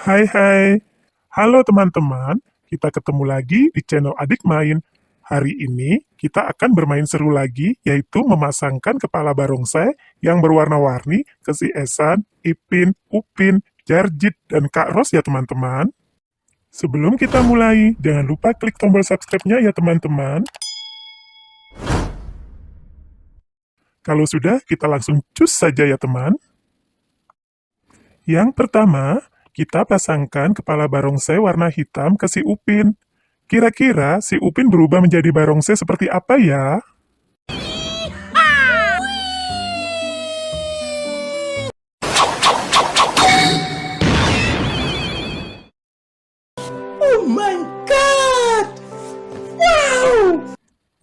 Hai hai, halo teman-teman, kita ketemu lagi di channel Adik Main. Hari ini kita akan bermain seru lagi, yaitu memasangkan kepala barongsai yang berwarna-warni ke si Esan, Ipin, Upin, Jarjit, dan Kak Ros ya teman-teman. Sebelum kita mulai, jangan lupa klik tombol subscribe-nya ya teman-teman. Kalau sudah, kita langsung cus saja ya teman. Yang pertama, kita pasangkan kepala barongsai warna hitam ke si Upin. Kira-kira si Upin berubah menjadi barongsai seperti apa ya? Oh my god! Wow!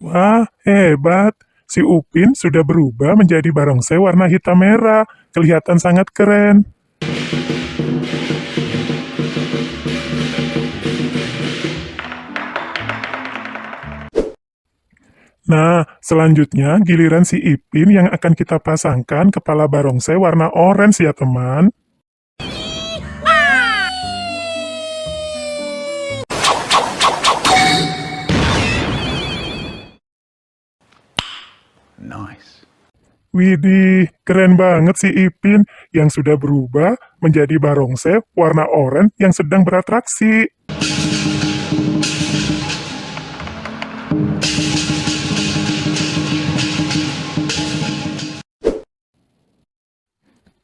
Wah, hebat! Si Upin sudah berubah menjadi barongsai warna hitam merah. Kelihatan sangat keren. Nah, selanjutnya giliran si Ipin yang akan kita pasangkan kepala barongsai warna orange ya teman. Nice. Widih, keren banget si Ipin yang sudah berubah menjadi barongsai warna oranye yang sedang beratraksi.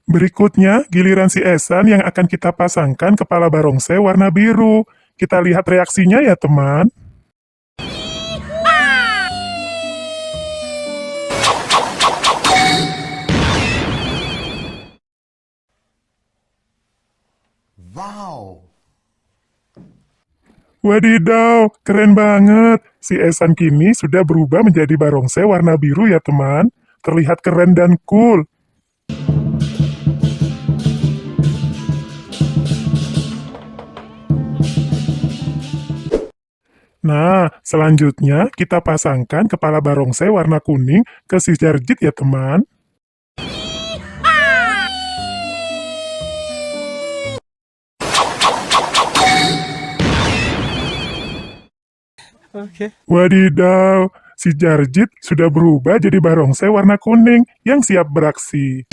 Berikutnya, giliran si Esan yang akan kita pasangkan kepala barongsai warna biru. Kita lihat reaksinya ya teman. Wow. Wadidaw, keren banget. Si Esan kini sudah berubah menjadi barongsai warna biru ya teman. Terlihat keren dan cool. Nah, selanjutnya kita pasangkan kepala barongsai warna kuning ke si Jarjit ya teman. Okay. Wadidaw, si Jarjit sudah berubah jadi barongsai warna kuning yang siap beraksi.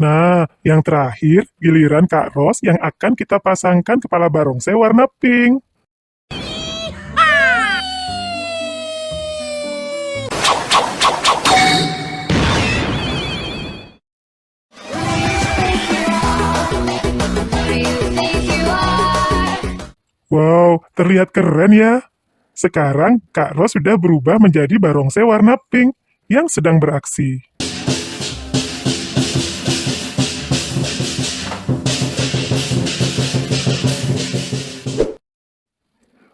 Nah, yang terakhir, giliran Kak Ros yang akan kita pasangkan kepala barongsai warna pink. Wow, terlihat keren ya. Sekarang Kak Ros sudah berubah menjadi barongsai warna pink yang sedang beraksi.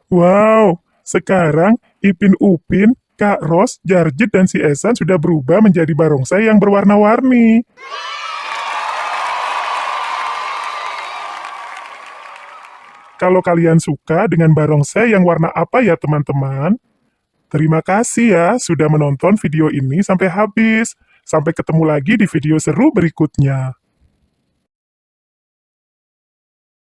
Wow, sekarang Ipin Upin, Kak Ros, Jarjit, dan si Esan sudah berubah menjadi barongsai yang berwarna-warni. Kalau kalian suka dengan barongsai yang warna apa ya teman-teman? Terima kasih ya sudah menonton video ini sampai habis. Sampai ketemu lagi di video seru berikutnya.